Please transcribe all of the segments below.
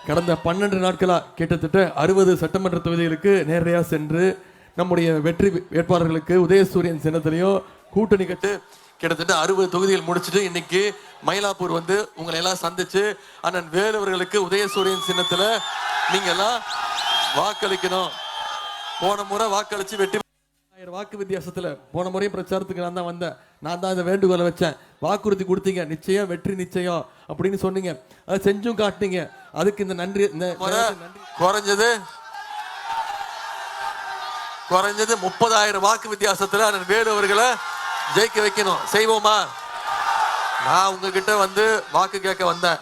கடந்த 12 நாட்களா கிட்டத்தட்ட 60 சட்டமன்ற தொகுதிகளுக்கு நேரடியாக சென்று நம்முடைய வெற்றி வேட்பாளர்களுக்கு உதயசூரியன் சின்னத்திலையும் கூட்டணி கட்டு கிட்டத்தட்ட 60 தொகுதிகள் முடிச்சுட்டு இன்னைக்கு மயிலாப்பூர் வந்து உங்களை எல்லாம் சந்திச்சு அண்ணன் வேலுவர்களுக்கு உதயசூரியன் சின்னத்துல நீங்க எல்லாம் வாக்களிக்கணும். போன முறை வாக்களிச்சு வெற்றி வாக்கு வித்தியாசத்துல போன முறையும் பிரச்சாரத்துக்கு நான் தான் வந்தேன். நான் தான் இந்த வேண்டுகோளை வச்சேன். வாக்குறுதி கொடுத்தீங்க, நிச்சயம் வெற்றி நிச்சயம் அப்படின்னு சொன்னீங்க. அதை செஞ்சும் காட்டினீங்க. அதுக்கு இந்த நன்றி. குறைஞ்சது 30,000 வாக்கு வித்தியாசத்துல அண்ணன் வேலு அவர்களை ஜெயிக்க வைக்கணும். செய்வோமா? நான் உங்ககிட்ட வந்து வாக்கு கேட்க வந்தேன்.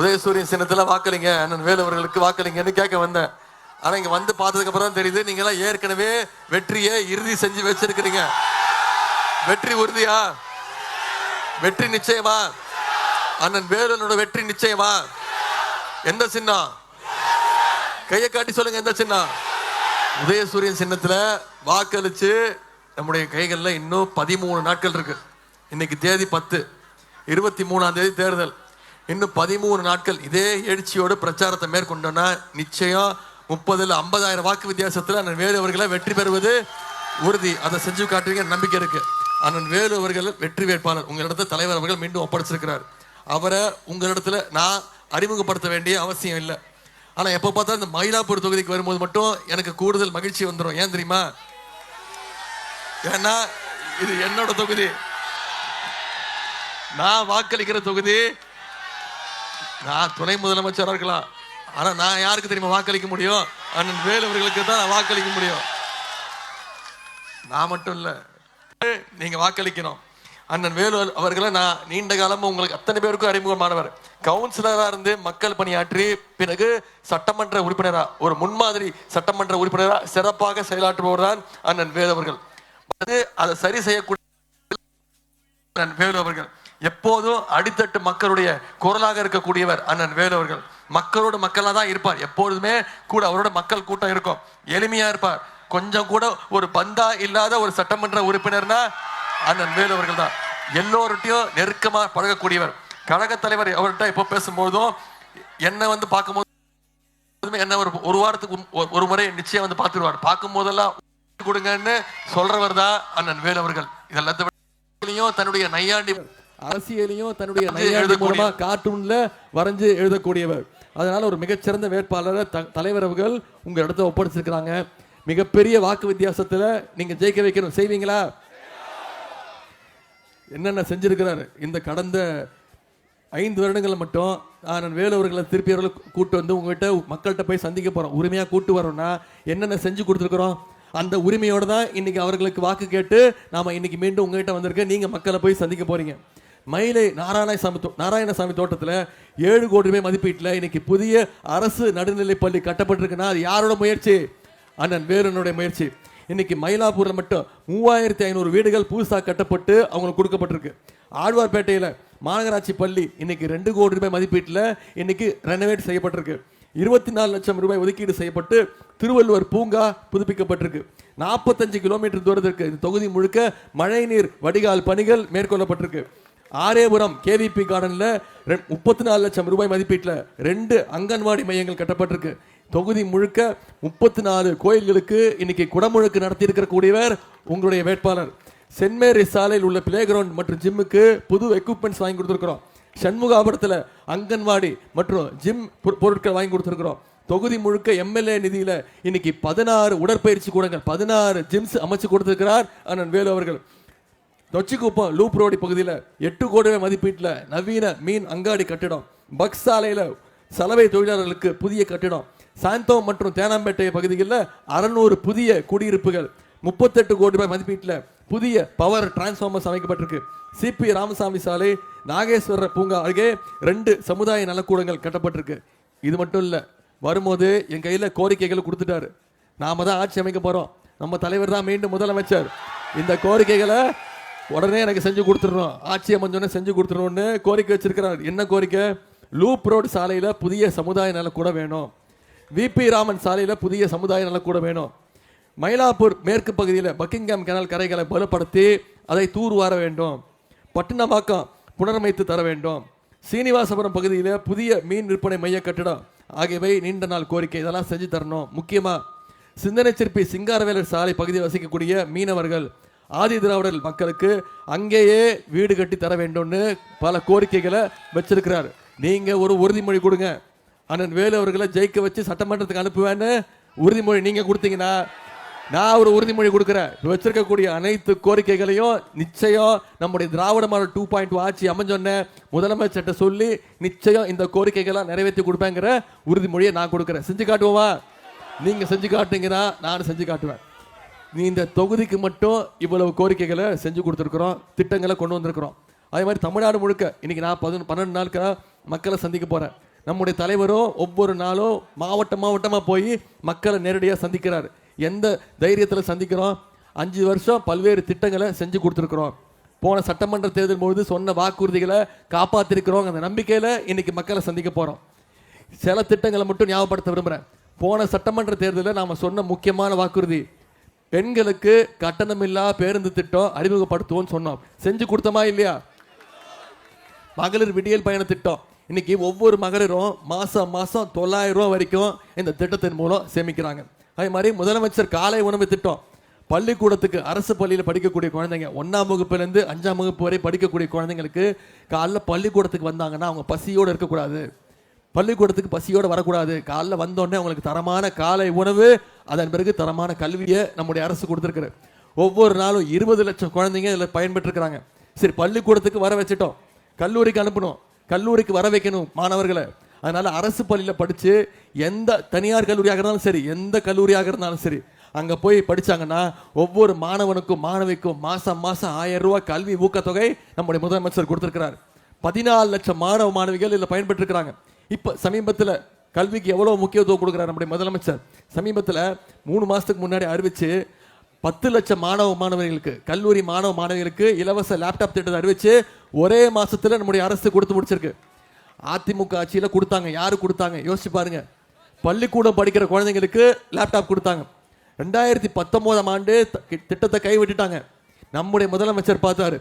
உதயசூரியன் சின்னத்துல வாக்களிங்க, அண்ணன் வேலு அவர்களுக்கு வாக்களிங்கன்னு கேட்க வந்தேன். ஆனா இங்க வந்து பார்த்ததுக்கு அப்புறம் தான் தெரியுது நீங்க எல்லாம் ஏற்கனவே வெற்றியை இறுதி செஞ்சு வச்சிருக்கிறீங்க. வெற்றி உறுதியா? வெற்றி நிச்சயமா? அண்ணன் வேலுனோட வெற்றி நிச்சயமா? எந்த சின்னம்? கையை காட்டி சொல்லுங்க, எந்த சின்னம்? உதயசூரியன் சின்னத்துல வாக்களிச்சு நம்முடைய கைகள்ல இன்னும் 13 நாட்கள் இருக்கு. இன்னைக்கு தேதி 10, 23ஆம் தேதி தேர்தல். இன்னும் 13 நாட்கள் இதே எழுச்சியோடு பிரச்சாரத்தை மேற்கொண்டோம்னா நிச்சயம் 30,000 50,000 வாக்கு வித்தியாசத்தில் அண்ணன் வேலு அவர்களை வெற்றி பெறுவது உறுதி. அதை செஞ்சு காட்டுவீங்க நம்பிக்கை இருக்கு. அண்ணன் வேலு அவர்கள் வெற்றி வேட்பாளர். உங்களிடத்துல தலைவர் அவர்கள் மீண்டும் ஒப்படைச்சிருக்கிறார். அவரை உங்களிடத்துல நான் அறிமுகப்படுத்த வேண்டிய அவசியம் இல்லை. ஆனா எப்ப பார்த்தாலும் இந்த மயிலாப்பூர் தொகுதிக்கு வரும்போது மட்டும் எனக்கு கூடுதல் மகிழ்ச்சி வந்துடும். ஏன் தெரியுமா? ஏன்னா இது என்னோட தொகுதி, நான் வாக்களிக்கிற தொகுதி. நான் துணை முதலமைச்சராக இருக்கலாம், ஆனா நான் யாருக்கு தெரியுமா வாக்களிக்க முடியும்? அண்ணன் வேலு அவர்களுக்கு தான் நான் வாக்களிக்க முடியும். நான் மட்டும் இல்ல, நீங்க வாக்களிக்கணும். அண்ணன் வேலு அவர்களை நான் நீண்ட காலமா உங்களுக்கு அத்தனை பேருக்கும் அறிமுகமானவர். கவுன்சிலரா இருந்து மக்கள் பணியாற்றி பிறகு சட்டமன்ற உறுப்பினரா, ஒரு முன்மாதிரி சட்டமன்ற உறுப்பினரா சிறப்பாக செயலாற்றுபவர் தான் அண்ணன் வேலு அவர்கள். அதை சரி செய்யக்கூடிய அண்ணன் வேலு அவர்கள். எப்போதும் அடித்தட்டு மக்களுடைய குரலாக இருக்கக்கூடியவர் அண்ணன் வேலு அவர்கள். மக்களோட மக்களா தான் இருப்பார். எப்பொழுதுமே கூட அவரோட மக்கள் கூட்டம் இருக்கும். எளிமையா இருப்பார். கொஞ்சம் கூட ஒரு பந்தா இல்லாத ஒரு சட்டமன்ற உறுப்பினர்னா அண்ணன் வேலு அவர்கள் தான். எல்லோருட்டையும் நெருக்கமா பழகக்கூடியவர். கழக தலைவர் அவர்கிட்ட எப்போ பேசும்போதும் என்ன வந்து பார்க்கும்போது என்ன ஒரு வாரத்துக்கு ஒரு முறை நிச்சயம் வந்து பார்த்துருவார். பார்க்கும் போதெல்லாம் கொடுங்கன்னு சொல்றவர் தான் அண்ணன் வேலு அவர்கள். இதெல்லாம் தன்னுடைய நையாண்டி அரசியலையும் தன்னுடைய நையாண்டி மூலமா கார்ட்டூன்ல வரைஞ்சு எழுதக்கூடியவர். அதனால ஒரு மிகச்சிறந்த வேட்பாளரை தலைவர் அவர்கள் உங்க இடத்த ஒப்படைச்சிருக்கிறாங்க. மிகப்பெரிய வாக்கு வித்தியாசத்துல நீங்க ஜெயிக்க வைக்கணும். செய்வீங்களா? என்னென்ன செஞ்சிருக்கிறாரு இந்த கடந்த 5 வருடங்கள் மட்டும். நான் வேலு அவர்களை திருப்பி அவர்களை கூட்டு வந்து உங்ககிட்ட மக்கள்கிட்ட போய் சந்திக்க போறோம். உரிமையா கூட்டு வரோம்னா என்னென்ன செஞ்சு கொடுத்துருக்குறோம்? அந்த உரிமையோட தான் இன்னைக்கு அவர்களுக்கு வாக்கு கேட்டு நாம இன்னைக்கு மீண்டும் உங்ககிட்ட வந்திருக்க. நீங்க மக்களை போய் சந்திக்க போறீங்க. மயிலை நாராயணசாமி தோட்டத்தில் 7 கோடி ரூபாய் மதிப்பீட்டில் இன்னைக்கு புதிய அரசு நடுநிலைப் பள்ளி கட்டப்பட்டிருக்குன்னா அது யாரோட முயற்சி? அண்ணன் வேலுனுடைய முயற்சி. இன்னைக்கு மயிலாப்பூரில் மட்டும் 3500 வீடுகள் புதுசாக கட்டப்பட்டு அவங்களுக்கு கொடுக்கப்பட்டிருக்கு. ஆழ்வார்பேட்டையில் மாநகராட்சி பள்ளி இன்னைக்கு 2 கோடி ரூபாய் மதிப்பீட்டில் இன்னைக்கு ரெனோவேட் செய்யப்பட்டிருக்கு. 24 லட்சம் ரூபாய் ஒதுக்கீடு செய்யப்பட்டு திருவள்ளுவர் பூங்கா புதுப்பிக்கப்பட்டிருக்கு. 45 கிலோமீட்டர் தூரத்திற்கு இந்த தொகுதி முழுக்க மழைநீர் வடிகால் பணிகள் மேற்கொள்ளப்பட்டிருக்கு. ஆரேபுரம் கேவிபி கார்டன்ல 34 லட்சம் ரூபாய் மதிப்பீட்டில் 2 அங்கன்வாடி மையங்கள் கட்டப்பட்டிருக்கு. தொகுதி முழுக்க 34 கோயில்களுக்கு இன்னைக்கு குடமுழுக்கு நடத்தி இருக்கக்கூடியவர் உங்களுடைய வேட்பாளர். சென்ட் மேரிஸ் சாலையில் உள்ள பிளே கிரவுண்ட் மற்றும் ஜிம்முக்கு புது எக்யூப்மெண்ட்ஸ் வாங்கி கொடுத்துருக்கிறோம். சண்முகாபுரத்தில் அங்கன்வாடி மற்றும் ஜிம் பொருட்கள் வாங்கி கொடுத்துருக்கிறோம். தொகுதி முழுக்க எம்எல்ஏ நிதியில இன்னைக்கு 16 உடற்பயிற்சி கூடங்கள் 16 ஜிம்ஸ் அமைச்சு கொடுத்திருக்கிறார் அண்ணன் வேலு அவர்கள். நொச்சிக்குப்பம் லூப் ரோடு பகுதியில் 8 கோடி ரூபாய் மதிப்பீட்டில் நவீன மீன் அங்காடி கட்டிடம். பக்ஸ் சாலையில் சலவை தொழிலாளர்களுக்கு புதிய கட்டிடம். சாந்தோம் மற்றும் தேனாம்பேட்டை பகுதிகளில் 600 புதிய குடியிருப்புகள். 38 கோடி ரூபாய் மதிப்பீட்டில் புதிய பவர் டிரான்ஸ்ஃபார்மர்ஸ் அமைக்கப்பட்டிருக்கு. சிபி ராமசாமி சாலை நாகேஸ்வரர் பூங்கா அருகே 2 சமுதாய நலக்கூடங்கள் கட்டப்பட்டிருக்கு. இது மட்டும் இல்லை, வரும்போது என் கையில் கோரிக்கைகள் கொடுத்துட்டாரு. நாம தான் ஆட்சி அமைக்க போறோம், நம்ம தலைவர் தான் மீண்டும் முதலமைச்சர். இந்த கோரிக்கைகளை உடனே எனக்கு செஞ்சு கொடுத்துடணும், ஆட்சி அமைஞ்சோடனே செஞ்சு கொடுத்துடணும்னு கோரிக்கை வச்சிருக்கிறார். என்ன கோரிக்கை? லூப் ரோடு சாலையில புதிய சமுதாய நலக்கூட வேணும். விபி ராமன் சாலையில புதிய சமுதாய நலக்கூட வேணும். மயிலாப்பூர் மேற்கு பகுதியில் பக்கிங்ஹாம் கனால் கரைகளை பலப்படுத்தி அதை தூர்வார வேண்டும். பட்டினமாக்கம் புனரமைத்து தர வேண்டும். சீனிவாசபுரம் பகுதியில் புதிய மீன் விற்பனை மைய கட்டிடம் ஆகியவை நீண்ட நாள் கோரிக்கை. இதெல்லாம் செஞ்சு தரணும். முக்கியமாக சிந்தனை சிற்பி சிங்காரவேலர் சாலை பகுதியில் வசிக்கக்கூடிய மீனவர்கள், ஆதி திராவிடர்கள் மக்களுக்கு அங்கேயே வீடு கட்டி தர வேண்டும்னு பல கோரிக்கைகளை வச்சிருக்கிறார். நீங்கள் ஒரு உறுதிமொழி கொடுங்க. அண்ணன் வேலு அவர்களை ஜெயிக்க வச்சு சட்டமன்றத்துக்கு அனுப்புவேன்னு உறுதிமொழி நீங்கள் கொடுத்தீங்கன்னா நான் ஒரு உறுதிமொழி கொடுக்குறேன். வச்சிருக்கக்கூடிய அனைத்து கோரிக்கைகளையும் நிச்சயம் நம்முடைய திராவிட மாடல் 2.0 ஆட்சி அமைஞ்சொன்ன முதலமைச்சர்கிட்ட சொல்லி நிச்சயம் இந்த கோரிக்கைகளை நிறைவேற்றி கொடுப்பேங்கிற உறுதிமொழியை நான் கொடுக்குறேன். செஞ்சு காட்டுவோமா? நீங்கள் செஞ்சு காட்டுங்கன்னா நான் செஞ்சு காட்டுவேன். நீ இந்த தொகுதிக்கு மட்டும் இவ்வளவு கோரிக்கைகளை செஞ்சு கொடுத்துருக்குறோம், திட்டங்களை கொண்டு வந்திருக்கிறோம். அதே மாதிரி தமிழ்நாடு முழுக்க இன்னைக்கு நான் 12 நாட்கள் மக்களை சந்திக்க போகிறேன். நம்முடைய தலைவரும் ஒவ்வொரு நாளும் மாவட்டமாக போய் மக்களை நேரடியாக சந்திக்கிறார். எந்த தைரியத்தில் சந்திக்கிறோம்? 5 வருஷம் பல்வேறு திட்டங்களை செஞ்சு கொடுத்துருக்குறோம். போன சட்டமன்ற தேர்தல் பொழுது சொன்ன வாக்குறுதிகளை காப்பாற்றிருக்கிறோம். அந்த நம்பிக்கையில் இன்னைக்கு மக்களை சந்திக்க போகிறோம். சில திட்டங்களை மட்டும் ஞாபகப்படுத்த விரும்புகிறேன். போன சட்டமன்ற தேர்தலில் நாம் சொன்ன முக்கியமான வாக்குறுதி, பெண்களுக்கு கட்டணமில்லா பேருந்து திட்டம் அறிமுகப்படுத்துவோம்னு சொன்னோம். செஞ்சு கொடுத்தோமா இல்லையா? மகளிர் விடியல் பயண திட்டம், இன்னைக்கு ஒவ்வொரு மகளிரும் மாதம் 900 ரூபா வரைக்கும் இந்த திட்டத்தின் மூலம் சேமிக்கிறாங்க. அதே மாதிரி முதலமைச்சர் காலை உணவு திட்டம், பள்ளிக்கூடத்துக்கு அரசு பள்ளியில் படிக்கக்கூடிய குழந்தைங்க 1ஆம் வகுப்புலேருந்து 5ஆம் வகுப்பு வரை படிக்கக்கூடிய குழந்தைங்களுக்கு காலைல பள்ளிக்கூடத்துக்கு வந்தாங்கன்னா அவங்க பசியோடு இருக்கக்கூடாது, பள்ளிக்கூடத்துக்கு பசியோடு வரக்கூடாது. காலைல வந்தோடனே அவங்களுக்கு தரமான காலை உணவு, அதன் பிறகு தரமான கல்வியை நம்முடைய அரசு கொடுத்துருக்குது. ஒவ்வொரு நாளும் 20 லட்சம் குழந்தைங்க இதில் பயன்பெற்றிருக்கிறாங்க. சரி, பள்ளிக்கூடத்துக்கு வர வச்சுட்டோம், கல்லூரிக்கு அனுப்பணும், கல்லூரிக்கு வர வைக்கணும் மாணவர்களை. அதனால அரசு பள்ளியில் படித்து எந்த தனியார் கல்லூரியாக இருந்தாலும் சரி, எந்த கல்லூரியாக இருந்தாலும் சரி, அங்கே போய் படித்தாங்கன்னா ஒவ்வொரு மாணவனுக்கும் மாணவிக்கும் மாதம் 1000 ரூபா கல்வி ஊக்கத்தொகை நம்முடைய முதலமைச்சர் கொடுத்துருக்கிறார். 14 லட்சம் மாணவ மாணவிகள் இதில் பயன்பெற்றிருக்கிறாங்க. இப்போ சமீபத்தில் கல்விக்கு எவ்வளோ முக்கியத்துவம் கொடுக்குறார் நம்முடைய முதலமைச்சர். சமீபத்தில் 3 மாதத்துக்கு முன்னாடி அறிவித்து 10 லட்சம் மாணவ மாணவிகளுக்கு, கல்லூரி மாணவ மாணவிகளுக்கு இலவச லேப்டாப் திட்டத்தை அறிவித்து ஒரே மாதத்தில் நம்முடைய அரசு கொடுத்து முடிச்சிருக்கு. அதிமுக ஆட்சியில் கொடுத்தாங்க. யாரு கொடுத்தாங்க? யோசிச்சு பாருங்க. பள்ளிக்கூடம் படிக்கிற குழந்தைங்களுக்கு லேப்டாப் கொடுத்தாங்க. 2019ஆம் ஆண்டு திட்டத்தை கைவிட்டுட்டாங்க. நம்முடைய முதலமைச்சர் பார்த்தாரு,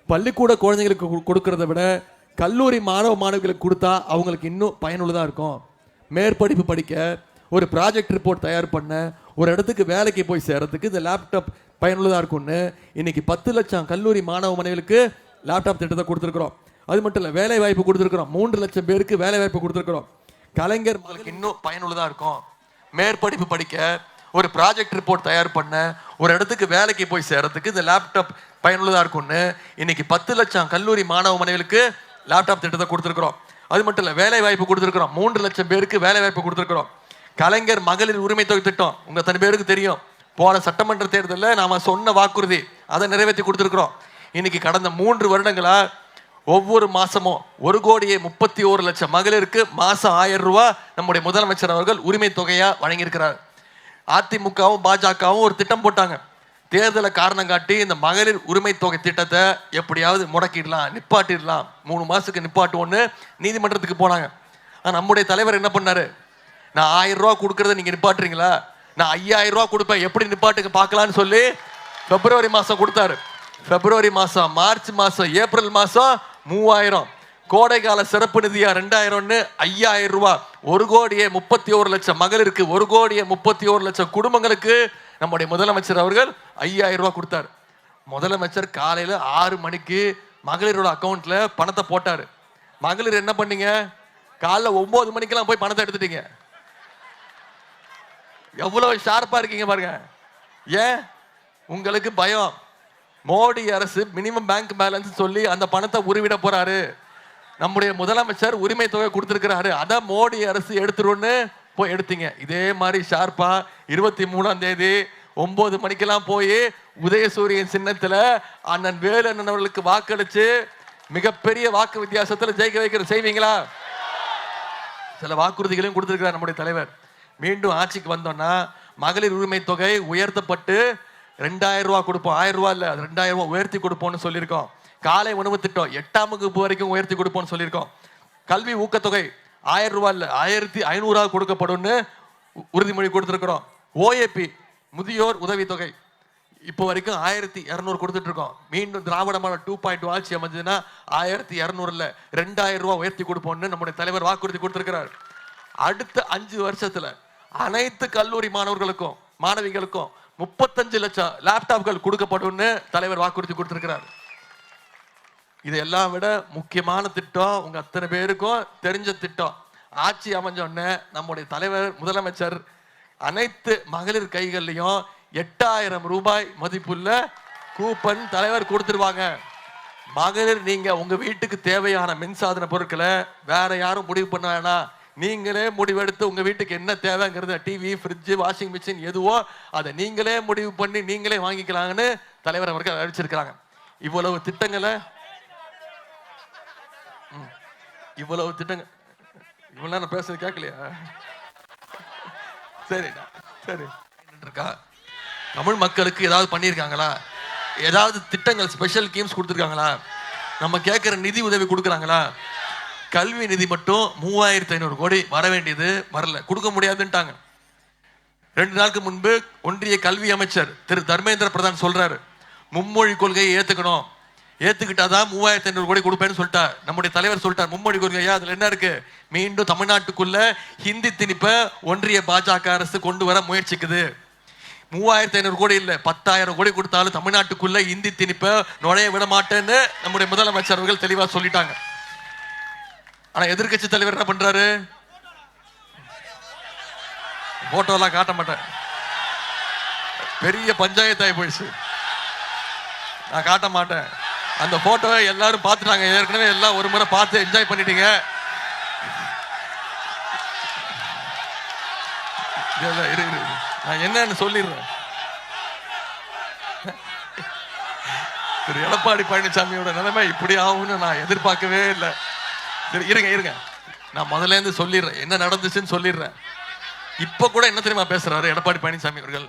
பள்ளிக்கூட குழந்தைங்களுக்கு கொடுக்கறத விட கல்லூரி மாணவ மாணவிகளுக்கு கொடுத்தா அவங்களுக்கு இன்னும் பயனுள்ளதாக இருக்கும். மேற்படிப்பு படிக்க, ஒரு ப்ராஜெக்ட் ரிப்போர்ட் தயார் பண்ண, ஒரு இடத்துக்கு வேலைக்கு போய் சேர்றதுக்கு இந்த லேப்டாப் பயனுள்ளதாக இருக்கும்னு இன்னைக்கு 10 லட்சம் கல்லூரி மாணவ மாணவிகளுக்கு லேப்டாப் திட்டத்தை கொடுத்துருக்குறோம். அது மட்டும் இல்லை, வேலை வாய்ப்பு கொடுத்துருக்குறோம். 3 லட்சம் பேருக்கு வேலை வாய்ப்பு கொடுத்துருக்குறோம். கலைஞர் மக்களுக்கு இன்னும் பயனுள்ளதாக இருக்கும். மேற்படிப்பு படிக்க, ஒரு ப்ராஜெக்ட் ரிப்போர்ட் தயார் பண்ண, ஒரு இடத்துக்கு வேலைக்கு போய் சேர்றதுக்கு இந்த லேப்டாப் பயனுள்ளதாக இருக்கும்னு இன்னைக்கு 10 லட்சம் கல்லூரி மாணவ மாணவிகளுக்கு லேப்டாப் திட்டத்தை கொடுத்துருக்குறோம். அது மட்டும் இல்லை, வேலை வாய்ப்பு கொடுத்துருக்குறோம். 3 லட்சம் பேருக்கு வேலை வாய்ப்பு கொடுத்துருக்குறோம். கலைஞர் மகளிர் உரிமை தொகை திட்டம் உங்க தனி பேருக்கு தெரியும். போன சட்டமன்ற தேர்தலில் நாம சொன்ன வாக்குறுதி, அதை நிறைவேற்றி கொடுத்துருக்குறோம். இன்னைக்கு கடந்த 3 வருடங்களா ஒவ்வொரு மாசமும் 1,31,00,000 மகளிருக்கு மாசம் 1000 ரூபா நம்முடைய முதலமைச்சர் அவர்கள் உரிமை தொகையா வழங்கியிருக்கிறார். அதிமுகவும் பாஜகவும் ஒரு திட்டம் போட்டாங்க. தேர்தலை காரணம் காட்டி இந்த மகளிர் உரிமை தொகை திட்டத்தை எப்படியாவது முடக்கிடலாம், நிப்பாட்டிடலாம், 3 மாசத்துக்கு நிப்பாட்டுவோன்னு நீதிமன்றத்துக்கு போனாங்க. நம்முடைய தலைவர் என்ன பண்ணாரு? நான் 1000 ரூபா கொடுக்கறத நீங்க நிப்பாட்டுறீங்களா, நான் 5000 ரூபா கொடுப்பேன், எப்படி நிப்பாட்டுக்கு பார்க்கலான்னு சொல்லி பிப்ரவரி மாசம் கொடுத்தாரு. பிப்ரவரி மாசம், மார்ச் மாசம், ஏப்ரல் மாசம் 3000, கோடைகால சிறப்பு நிதியா 2000ன்னு 5000 ரூபா, 1,31,00,000 மகளிருக்கு, 1,31,00,000 குடும்பங்களுக்கு நம்முடைய முதலமைச்சர் அவர்கள் 5000 ரூபா கொடுத்தாரு. முதலமைச்சர் காலையில 6 மணிக்கு மகளிரோட அக்கௌண்ட்ல பணத்தை போட்டாரு. மகளிர் என்ன பண்ணீங்க? காலைல 9 மணிக்கெல்லாம் போய் பணத்தை எடுத்துட்டீங்க. எவ்வளவு ஷார்ப்பா இருக்கீங்க பாருங்க. ஏன்? உங்களுக்கு பயம். மோடி அரசு மினிமம் பேங்க் பேலன்ஸ் சொல்லி அந்த பணத்தை உருவிட போறாரு. நம்முடைய முதலமைச்சர் உரிமை தொகை கொடுத்திருக்கிறாரு, அத மோடி அரசு எடுத்துருன்னு போய் எடுத்தீங்க. இதே மாதிரி ஷார்ப்பா 23ஆம் தேதி 9 மணிக்கெல்லாம் போய் உதயசூரியன் சின்னத்துல அண்ணன் வேலு அண்ணன் அவர்களுக்கு வாக்களிச்சு மிகப்பெரிய வாக்கு வித்தியாசத்துல ஜெயிக்க வைக்கிற செய்வீங்களா? சில வாக்குறுதிகளையும் கொடுத்திருக்கிறார் நம்முடைய தலைவர். மீண்டும் ஆட்சிக்கு வந்தோம்னா மகளிர் உரிமை தொகை உயர்த்தப்பட்டு 2000 ரூபா கொடுப்போம். 1000 ரூபா இல்ல, 2000 ரூபா உயர்த்தி கொடுப்போம்னு சொல்லியிருக்கோம். காலை உணவு திட்டம் 8ஆம் வகுப்பு வரைக்கும் உயர்த்தி கொடுப்போம்னு சொல்லியிருக்கோம். கல்வி ஊக்கத்தொகை 1000 ரூபா இல்ல, 1500 கொடுக்கப்படும்னு உறுதிமொழி கொடுத்திருக்கிறோம். ஓஏபி முதியோர் உதவி தொகை இப்போ வரைக்கும் 1200 கொடுத்துட்டு இருக்கோம். மீண்டும் திராவிட மாடல் 2.0 ஆட்சி அமைஞ்சதுன்னா 1200 இல்ல 2000 ரூபா உயர்த்தி கொடுப்போம்னு நம்முடைய தலைவர் வாக்குறுதி கொடுத்திருக்கிறார். அடுத்த 5 வருஷத்துல அனைத்து கல்லூரி மாணவர்களுக்கும் மாணவிகளுக்கும் 35 லட்சம் லேப்டாப்கள் கொடுக்கப்படும்னு தலைவர் வாக்குறுதி கொடுத்திருக்கிறார். இதெல்லாம் விட முக்கியமான திட்டம், உங்க அத்தனை பேருக்கும் தெரிஞ்ச திட்டம். ஆட்சி அமைஞ்சோடனே நம்முடைய தலைவர் முதலமைச்சர் அனைத்து மகளிர் கைகள்லையும் 8000 ரூபாய் மதிப்புள்ள கூப்பன் தலைவர் கொடுத்துருவாங்க. மகளிர் நீங்க உங்க வீட்டுக்கு தேவையான மின்சாதன பொருட்களை வேற யாரும் முடிவு பண்ண வேணாம், நீங்களே முடிவெடுத்து உங்க வீட்டுக்கு என்ன தேவைங்கிறது, டிவி, ஃப்ரிட்ஜ், வாஷிங் மிஷின் எதுவோ அதை நீங்களே முடிவு பண்ணி நீங்களே வாங்கிக்கலாங்கன்னு தலைவர் அவர்கள் அறிவிச்சிருக்கிறாங்க. இவ்வளவு திட்டங்களை இவ்வளவு நேரம் பேசுறது கேட்கலையா? சரி சரி. இருக்கா தமிழ் மக்களுக்கு ஏதாவது பண்ணியிருக்காங்களா? ஏதாவது திட்டங்கள் ஸ்பெஷல் ஸ்கீம்ஸ் கொடுத்துருக்காங்களா? நம்ம கேட்குற நிதி உதவி கொடுக்குறாங்களா? கல்வி நிதி மட்டும் 3500 கோடி வர வேண்டியது வரல, கொடுக்க முடியாதுன்ட்டாங்க. 2 நாளுக்கு முன்பு ஒன்றிய கல்வி அமைச்சர் திரு தர்மேந்திர பிரதான் சொல்றாரு, மும்மொழி கொள்கையை ஏத்துக்கணும், ஏத்துக்கிட்டாதான் 3500 கோடி கொடுப்பேன்னு சொல்லிட்டார். நம்முடைய தலைவர் சொல்லிட்டார் மும்மொழி கொள்கையா, அதுல என்ன இருக்கு? மீண்டும் தமிழ்நாட்டுக்குள்ள ஹிந்தி திணிப்ப ஒன்றிய பாஜக அரசு கொண்டு வர முயற்சிக்குது. 3500 கோடி இல்ல, 10,000 கோடி கொடுத்தாலும் தமிழ்நாட்டுக்குள்ள இந்தி திணிப்ப நுழைய விட மாட்டேன்னு நம்முடைய முதலமைச்சர் அவர்கள் தெளிவா சொல்லிட்டாங்க. ஆனா எதிர்கட்சி தலைவர் என்ன பண்றாரு? போட்டோ எல்லாம் காட்ட மாட்டேன், பெரிய பஞ்சாயத்தாய் போயிடுச்சு, நான் காட்ட மாட்டேன். அந்த போட்டோவை எல்லாரும் பார்த்துட்டாங்க, ஏற்கனவே எல்லாம் ஒரு முறை பார்த்து என்ஜாய் பண்ணிட்டீங்க. நான் என்னன்னு சொல்லிடுறேன். திரு எடப்பாடி பழனிசாமியோட நிலைமை இப்படி ஆகும்னு நான் எதிர்பார்க்கவே இல்லை. சரி இருங்க, நான் முதல்ல இருந்து சொல்லிடுறேன் என்ன நடந்துச்சுன்னு சொல்லிடுறேன். இப்ப கூட என்ன தெரியுமா பேசுறாரு எடப்பாடி பழனிசாமி அவர்கள்?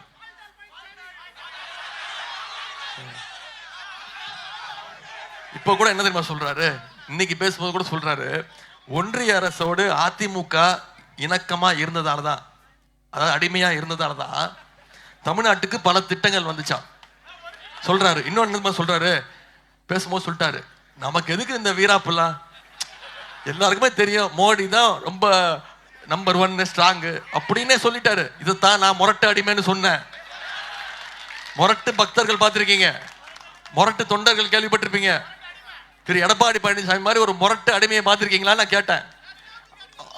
இப்ப கூட என்ன தெரியுமா சொல்றாரு? இன்னைக்கு பேசும்போது கூட சொல்றாரு, ஒன்றிய அரசோடு அதிமுக இணக்கமா இருந்ததாலதான், அதாவது அடிமையா இருந்ததாலதான் தமிழ்நாட்டுக்கு பல திட்டங்கள் வந்துச்சான் சொல்றாரு. இன்னொன்னு சொல்றாரு, பேசும்போது சொல்லிட்டாரு, நமக்கு எதுக்கு இந்த வீராப்புலாம், எல்லாருக்குமே தெரியும் மோடி தான் ரொம்ப நம்பர் 1 ஸ்ட்ராங் அப்படின்னே சொல்லிட்டாரு. இதைத்தான் நான் முரட்டு அடிமைன்னு சொன்னேன். முரட்டு பக்தர்கள் பார்த்திருக்கீங்க, முரட்டு தொண்டர்கள் கேள்விப்பட்டிருப்பீங்க. திரு எடப்பாடி பழனிசாமி மாதிரி ஒரு முரட்டு அடிமையை பார்த்திருக்கீங்களா நான் கேட்டேன்.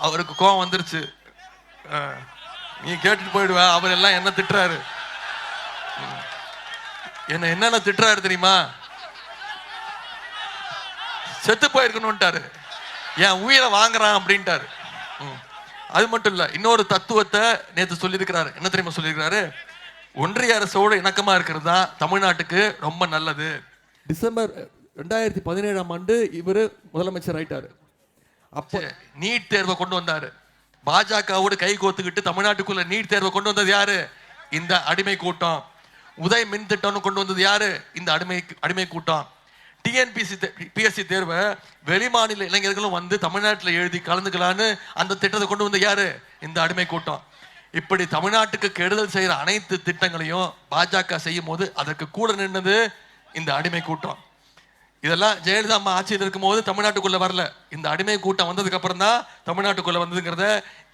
அவருக்கு கோபம் வந்துருச்சு, நீ கேட்டுட்டு போயிடுவ, அவர் எல்லாம் என்ன திட்டுறாரு, என்னென்ன திட்டுறாரு தெரியுமா? செத்து போயிருக்கணும்ட்டாரு, என் உயிரை வாங்குறான் அப்படின்ட்டாரு. அது மட்டும் இல்ல, இன்னொரு தத்துவத்தை நேற்று சொல்லியிருக்கிறாரு. என்ன தெரியுமா சொல்லியிருக்கிறாரு? ஒன்றிய அரசோடு இணக்கமா இருக்கிறது தான் தமிழ்நாட்டுக்கு ரொம்ப நல்லது. டிசம்பர் 2017 இவரு முதலமைச்சர் ஆயிட்டாரு. அப்ப நீட் தேர்வை கொண்டு வந்தாரு. பாஜகவோடு கை கோத்துக்கிட்டு தமிழ்நாட்டுக்குள்ள நீட் தேர்வை கொண்டு வந்தது யாரு? இந்த அடிமை கூட்டம். உதய் மின் திட்டம்னு கொண்டு வந்தது யாரு? இந்த அடிமை கூட்டம். டிஎன்பிஎஸ்சி தேர்வை வெளிமாநில இளைஞர்களும் வந்து தமிழ்நாட்டில் எழுதி கலந்துக்கலான்னு அந்த திட்டத்தை கொண்டு வந்து யாரு? இந்த அடிமை கூட்டம். இப்படி தமிழ்நாட்டுக்கு கெடுதல் செய்யற அனைத்து திட்டங்களையும் பாஜக செய்யும் போது அதற்கு கூட நின்னது இந்த அடிமை கூட்டம். இதெல்லாம் ஜெயலலிதா அம்மா ஆட்சியில் இருக்கும் போது தமிழ்நாட்டுக்குள்ள வரல, இந்த அடிமை கூட்டம் வந்ததுக்கு அப்புறம் தான் தமிழ்நாட்டுக்குள்ள வந்ததுங்கிறத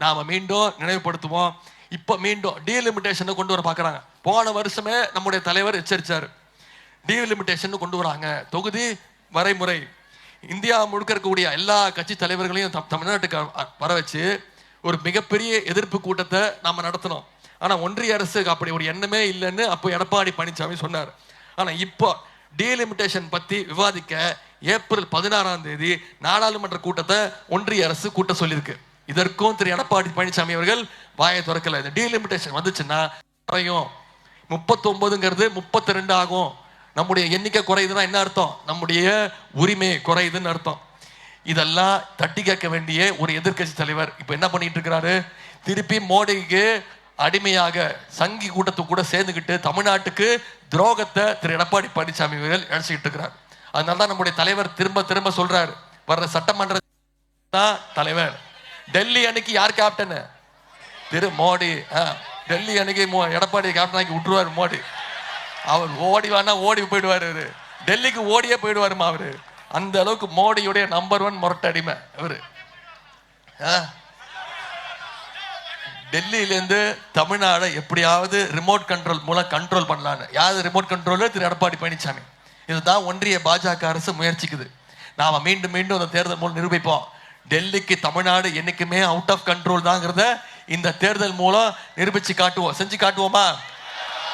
நாம மீண்டும் நினைவுபடுத்துவோம். இப்ப மீண்டும் டீலிமிட்டேஷன் கொண்டு வர பாக்குறாங்க. போன வருஷமே நம்முடைய தலைவர் எச்சரிச்சாரு, டீலிமிட்டேஷன் கொண்டு வராங்க, தொகுதி வரைமுறை. இந்தியா முழுக்க இருக்கக்கூடிய எல்லா கட்சி தலைவர்களையும் தமிழ்நாட்டுக்கு வர வச்சு ஒரு மிகப்பெரிய எதிர்ப்பு கூட்டத்தை நாம நடத்தணும். ஆனா ஒன்றிய அரசுக்கு அப்படி ஒரு எண்ணமே இல்லைன்னு அப்போ எடப்பாடி பழனிசாமி சொன்னார். ஆனா இப்போ டீலிமிட்டேஷன் பத்தி விவாதிக்க ஏப்ரல் 16 நாடாளுமன்ற கூட்டத்தை ஒன்றிய அரசு கூட்ட சொல்லியிருக்கு. இதற்கும் திரு எடப்பாடி பழனிசாமி அவர்கள் வாயை திறக்கல. இந்த டீலிமிட்டேஷன் வந்துச்சுன்னா குறையும், 39ங்கிறது 32 ஆகும். நம்முடைய எண்ணிக்கை குறையுதுன்னா என்ன அர்த்தம்? நம்முடைய உரிமை குறையுதுன்னு அர்த்தம். இதெல்லாம் தட்டி கேட்க வேண்டிய ஒரு எதிர்கட்சி தலைவர் இப்ப என்ன பண்ணிட்டு இருக்கிறாரு? திருப்பி மோடிக்கு அடிமையாக சங்கி கூட்டத்துக்கு கூட சேர்ந்துக்கிட்டு தமிழ்நாட்டுக்கு துரோகத்தை திரு எடப்பாடி பழனிசாமி அவர்கள் இழைச்சிக்கிட்டு இருக்கிறார். அதனாலதான் நம்முடைய தலைவர் திரும்ப திரும்ப சொல்றாரு, வர்ற சட்டமன்ற தலைவர் டெல்லி அன்னைக்கு யார் கேப்டன்? திரு மோடி. டெல்லி அன்னைக்கு எடப்பாடி கேப்டன் ஆக்கி விட்டுருவாரு மோடி. அவர் ஓடி வானா ஓடி போயிடுவாரு, அவரு டெல்லிக்கு ஓடியே போயிடுவாருமா அவரு. அந்த அளவுக்கு மோடியுடைய நம்பர் 1 முரட்டு அடிமை அவரு. டெல்லியிலேருந்து தமிழ்நாடை எப்படியாவது ரிமோட் கண்ட்ரோல் மூலம் கண்ட்ரோல் பண்ணலான்னு. யாரு ரிமோட் கண்ட்ரோல்? திரு எடப்பாடி பழனிசாமி. இதுதான் ஒன்றிய பாஜக அரசு முயற்சிக்குது. நாம மீண்டும் மீண்டும் அந்த தேர்தல் மூலம் நிரூபிப்போம். டெல்லிக்கு தமிழ்நாடு என்னைக்குமே அவுட் ஆஃப் கண்ட்ரோல் தாங்கிறத இந்த தேர்தல் மூலம் நிரூபிச்சு காட்டுவோம். செஞ்சு காட்டுவோமா?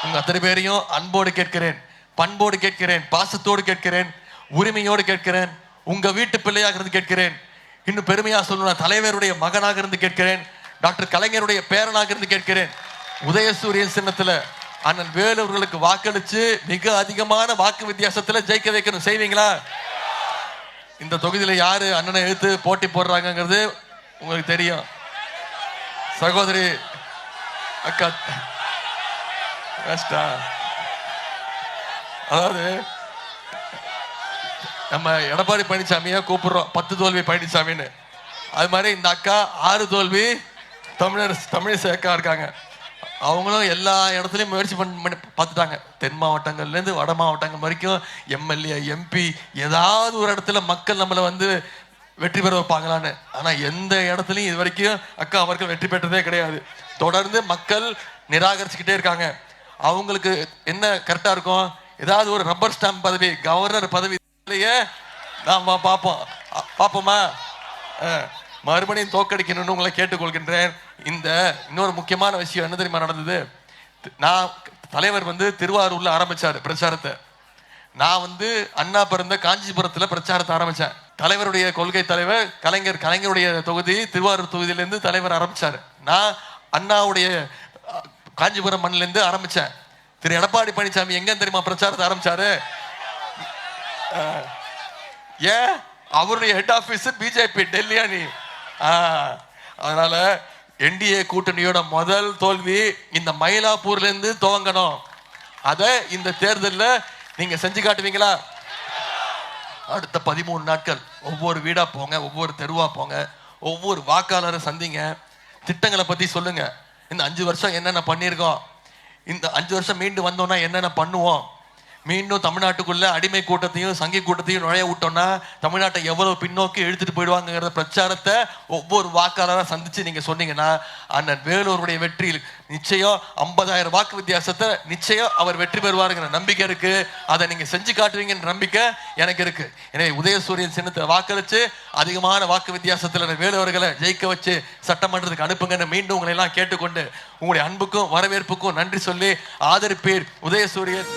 உங்க அத்தனை பேரையும் அன்போடு கேட்கிறேன், பண்போடு கேட்கிறேன், பாசத்தோடு கேட்கிறேன், உரிமையோடு கேட்கிறேன், உங்க வீட்டு பிள்ளையாக இருந்து கேட்கிறேன், இன்னும் பெருமையா சொல்லணும் தலைவருடைய மகனாக இருந்து கேட்கிறேன், டாக்டர் கலைஞருடைய பேரனாக இருந்து கேட்கிறேன். உதயசூரியன் சின்னத்துல அண்ணன் வேலூர்களுக்கு வாக்களிச்சு மிக அதிகமான வாக்கு வித்தியாசத்துல ஜெயிக்க வைக்கணும். செய்வீங்களா? இந்த தொகுதியில யாரு அண்ணனை எடுத்து போட்டி போடுறாங்கிறது உங்களுக்கு தெரியும். சகோதரி அக்கா அதாவது நம்ம எடப்பாடி பழனிசாமியை கூப்பிடுறோம் 10 தோல்வி பழனிசாமின்னு. அது மாதிரி இந்த அக்கா 6 தோல்வி தமிழிசை அக்கா இருக்காங்க. அவங்களும் எல்லா இடத்துலையும் முயற்சி பண்ணி பார்த்துட்டாங்க. தென் மாவட்டங்கள்லேருந்து வட மாவட்டங்கள் வரைக்கும் எம்எல்ஏ எம்பி ஏதாவது ஒரு இடத்துல மக்கள் நம்மளை வந்து வெற்றி பெற வைப்பாங்களான்னு. ஆனால் எந்த இடத்துலையும் இது வரைக்கும் அக்கா அவர்கள் வெற்றி பெற்றதே கிடையாது. தொடர்ந்து மக்கள் நிராகரிச்சுக்கிட்டே இருக்காங்க. அவங்களுக்கு என்ன கரெக்டாக இருக்கும்? ஏதாவது ஒரு ரப்பர் ஸ்டாம்ப் பதவி, கவர்னர் பதவியிலேயே நாம் பார்ப்போமா? மறுபடியும் தோக்கடிக்கணும்னு உங்களை கேட்டுக்கொள்கின்றேன். இந்த இன்னொரு முக்கியமான விஷயம் என்ன தெரியுமா நடந்தது? நான் தலைவர் வந்து திருவாரூர்ல ஆரம்பிச்சாரு பிரச்சாரத்தை. நான் வந்து அண்ணா பிறந்த காஞ்சிபுரத்துல பிரச்சாரத்தை ஆரம்பிச்சேன். தலைவருடைய கொள்கை தலைவர் கலைஞருடைய தொகுதி திருவாரூர் தொகுதியிலேருந்து தலைவர் ஆரம்பிச்சாரு. நான் அண்ணாவுடைய காஞ்சிபுரம் மண்ணிலேருந்து ஆரம்பிச்சேன். திரு எடப்பாடி பழனிசாமி எங்க தெரியுமா பிரச்சாரத்தை ஆரம்பிச்சாரு? ஏன்? அவருடைய ஹெட் ஆபீஸ் பிஜேபி டெல்லி அணி. அதனால என்டிஏ கூட்டணியோட முதல் தோல்வி இந்த மயிலாப்பூர்ல இருந்து துவங்கணும். அதை இந்த தேர்தலில் நீங்க செஞ்சு காட்டுவீங்களா? அடுத்த 13 நாட்கள் ஒவ்வொரு வீடா போங்க, ஒவ்வொரு தெருவா போங்க, ஒவ்வொரு வாக்காளரை சந்திங்க, திட்டங்களை பத்தி சொல்லுங்க. இந்த 5 வருஷம் என்னென்ன பண்ணியிருக்கோம், இந்த 5 வருஷம் மீண்டு வந்தோம்னா என்னென்ன பண்ணுவோம், மீண்டும் தமிழ்நாட்டுக்குள்ள அடிமை கூட்டத்தையும் சங்கி கூட்டத்தையும் நுழைய விட்டோம்னா தமிழ்நாட்டை எவ்வளவு பின்னோக்கி இழுத்துட்டு போயிடுவாங்கிற பிரச்சாரத்தை ஒவ்வொரு வாக்காளராக சந்திச்சு நீங்க சொன்னீங்கன்னா அண்ணன் வேலூருடைய வெற்றி நிச்சயம் 50,000 வாக்கு வித்தியாசத்தை நிச்சயம் அவர் வெற்றி பெறுவாருங்கிற நம்பிக்கை இருக்கு. அதை நீங்க செஞ்சு காட்டுவீங்கன்ற நம்பிக்கை எனக்கு இருக்கு. எனவே உதயசூரியன் சின்னத்தை வாக்களிச்சு அதிகமான வாக்கு வித்தியாசத்தில் வேலூர்களை ஜெயிக்க வச்சு சட்டமன்றத்துக்கு அனுப்புங்கன்னு மீண்டும் உங்களை எல்லாம் கேட்டுக்கொண்டு உங்களுடைய அன்புக்கும் வரவேற்புக்கும் நன்றி சொல்லி ஆதரிப்பீர். உதயசூரியன்.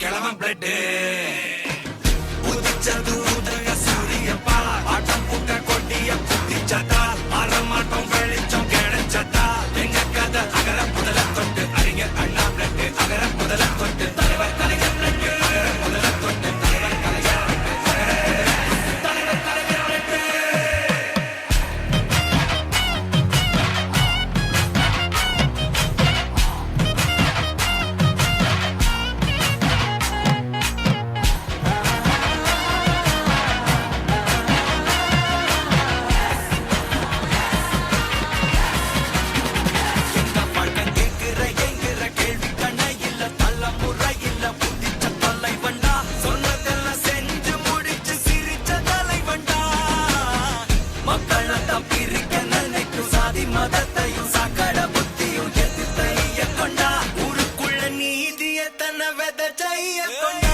கிழவன் பிளட் உதிச்சது உதய சூரியப்பா ஆட்டம் கூட்ட கொட்டிய குத்திச்சதா மரமாட்டம் வெளிச்சம் கிடைச்சதா எங்க கதை அகர முதல தொட்டு அறிஞர் அண்ணா பிளட் அகர முதல தொட்டு தலைவர் கலைஞர் பிளட் அகர முதல தொட்டு தலைவர் கலைஞர் தலைவர் கலைஞர் மதத்தையும் சக்கட புத்தியும் எதிர்த்தைய கொண்டா ஊருக்குள்ள நீதிய தன்னை வித செய்ய கொண்டா.